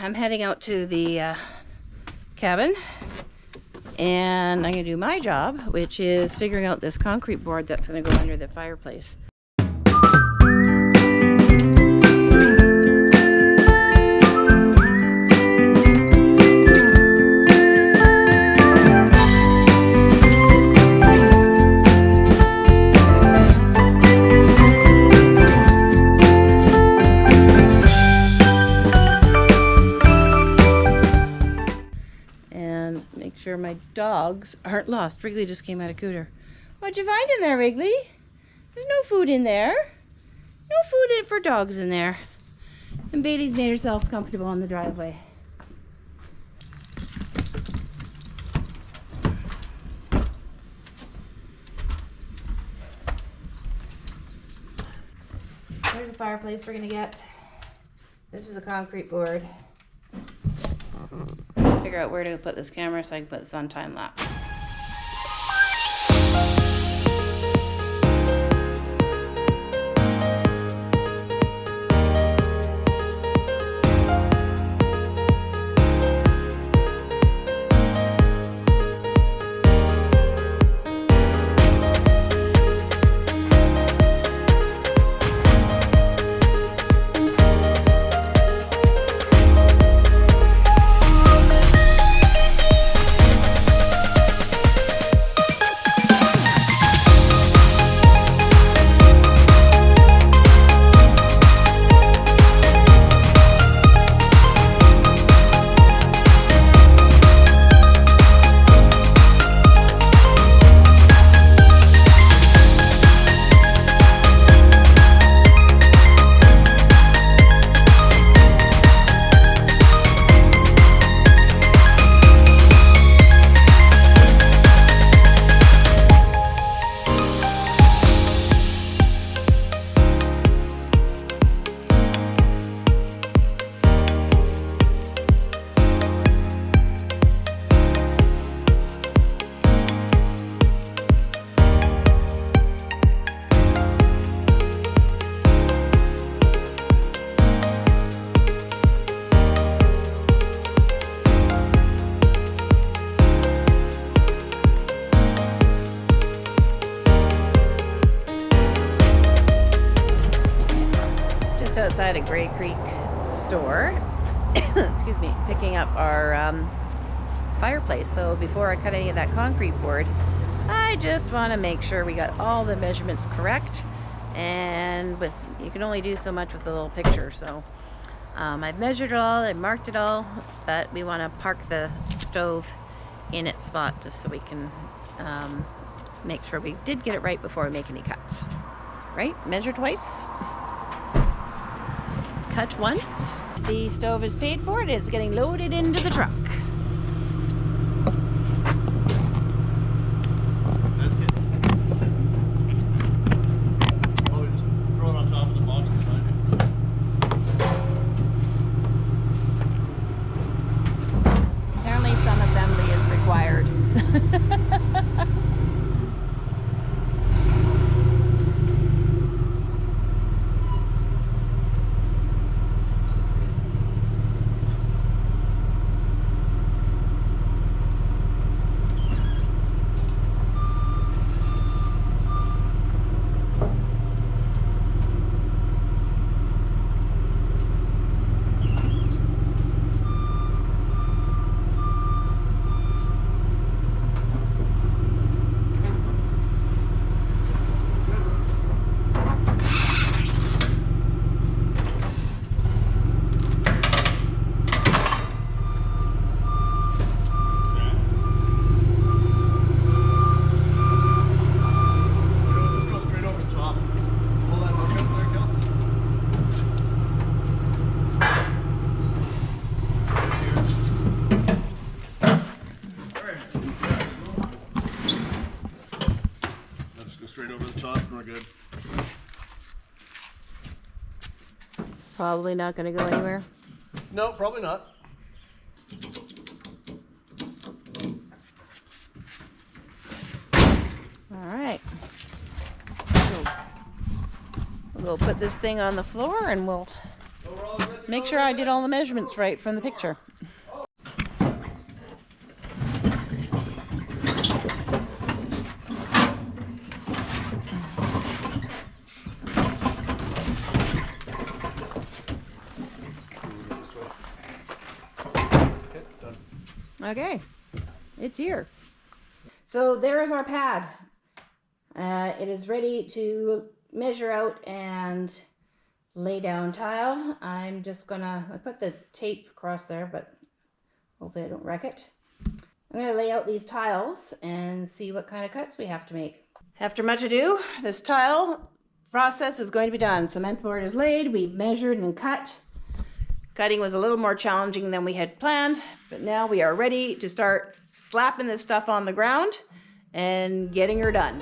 I'm heading out to the cabin, and I'm going to do my job, which is figuring out this concrete board that's going to go under the fireplace. Make sure my dogs aren't lost. Wrigley just came out of cooter. What'd you find in there, Wrigley? There's no food in there. No food for dogs in there. And Bailey's made herself comfortable on the driveway. There's the fireplace we're gonna get. This is a concrete board. Figure out where to put this camera so I can put this on time lapse. Outside a Gray Creek store, excuse me, picking up our fireplace. So before I cut any of that concrete board, I just want to make sure we got all the measurements correct, and you can only do so much with a little picture. So I've measured it all, I've marked it all, but we want to park the stove in its spot just so we can make sure we did get it right before we make any cuts. Right? Measure twice. Cut once. The stove is paid for. It is getting loaded into the truck. That's good. Probably just throw it on top of the box behind you. Apparently some assembly is required. Straight over the top, and we're good. Probably not going to go anywhere. No, probably not. All right. So we'll go put this thing on the floor and we'll So we're all good. make sure I did all the measurements right from the picture. Okay, done. Okay, it's here. So there is our pad. It is ready to measure out and lay down tile. I'm just gonna, I put the tape across there, but hopefully I don't wreck it. I'm gonna lay out these tiles and see what kind of cuts we have to make. After much ado, this tile process is going to be done. Cement board is laid, we've measured and cut. Cutting was a little more challenging than we had planned, but now we are ready to start slapping this stuff on the ground and getting her done.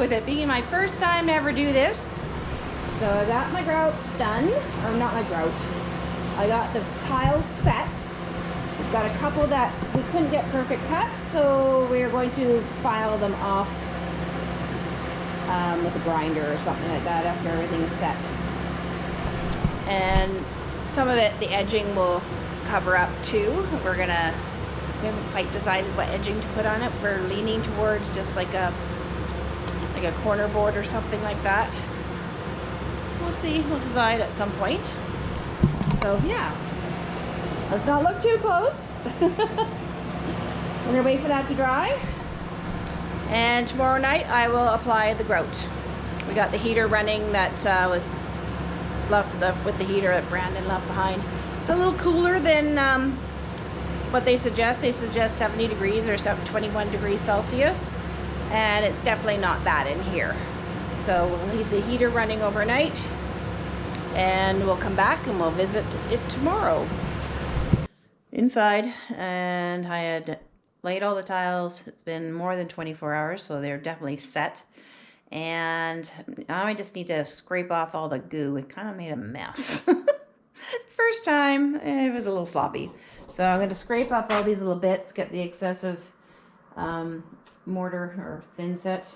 with it being my first time to ever do this. So I got my grout done, or not my grout. I got the tiles set. We've got a couple that we couldn't get perfect cuts, so we're going to file them off with a grinder or something like that after everything is set. And some of it, the edging will cover up too. We haven't quite decided what edging to put on it. We're leaning towards just like a corner board or something like that. We'll see, we'll decide at some point. So yeah, let's not look too close. We're gonna wait for that to dry. And tomorrow night I will apply the grout. We got the heater running that was left with the heater that Brandon left behind. It's a little cooler than what they suggest. They suggest 70 degrees or 21 degrees Celsius, and it's definitely not that in here. So we'll leave the heater running overnight, and we'll come back and we'll visit it tomorrow. Inside, and I had laid all the tiles. It's been more than 24 hours, so they're definitely set. And now I just need to scrape off all the goo. It kind of made a mess. First time, it was a little sloppy. So I'm going to scrape up all these little bits, get the excessive mortar or thin set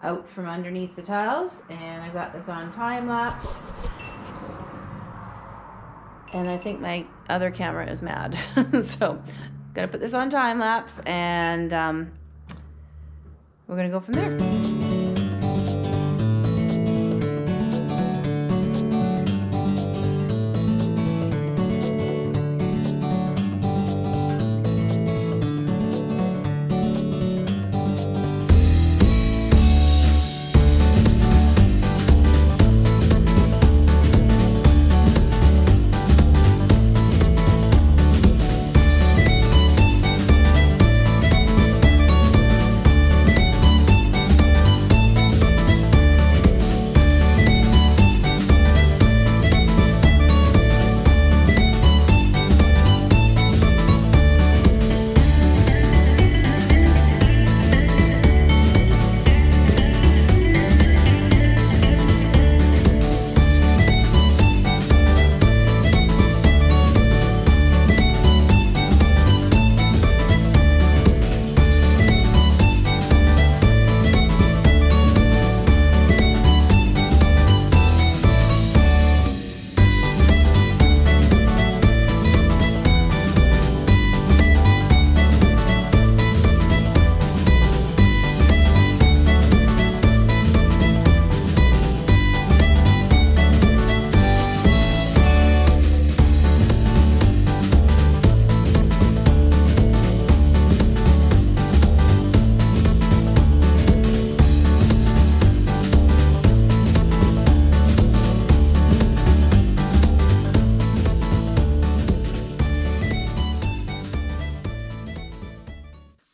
out from underneath the tiles. And I got this on time lapse. And I think my other camera is mad. So I'm going to put this on time lapse, and we're going to go from there.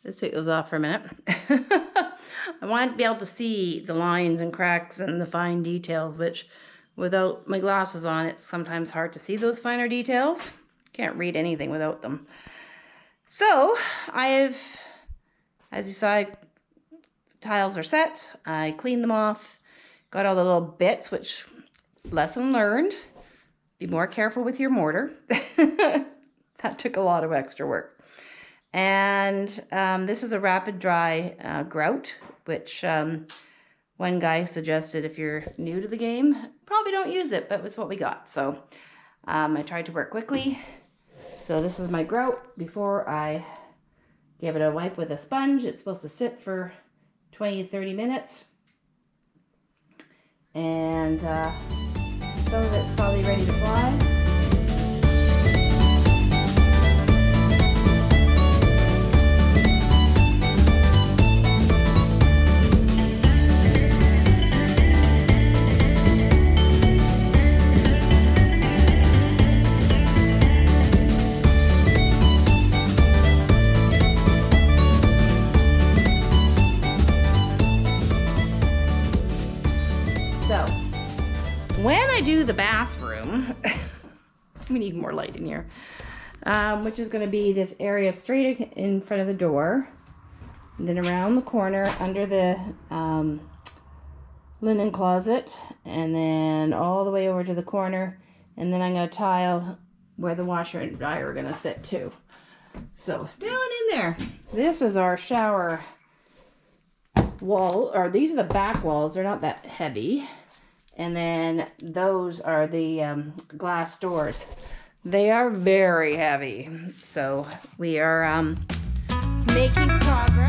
Let's take those off for a minute. I wanted to be able to see the lines and cracks and the fine details, which without my glasses on, it's sometimes hard to see those finer details. Can't read anything without them. So as you saw, tiles are set. I cleaned them off, got all the little bits, which lesson learned. Be more careful with your mortar. That took a lot of extra work. And this is a rapid dry grout, which one guy suggested if you're new to the game, probably don't use it, but it's what we got. So I tried to work quickly. So this is my grout before I give it a wipe with a sponge. It's supposed to sit for 20 to 30 minutes. And some of it's probably ready to fly. When I do the bathroom, we need more light in here, which is going to be this area straight in front of the door, and then around the corner under the linen closet, and then all the way over to the corner, and then I'm going to tile where the washer and dryer are going to sit too. So down in there, this is our shower wall, or these are the back walls. They're not that heavy. And then those are the glass doors. They are very heavy. So we are making progress.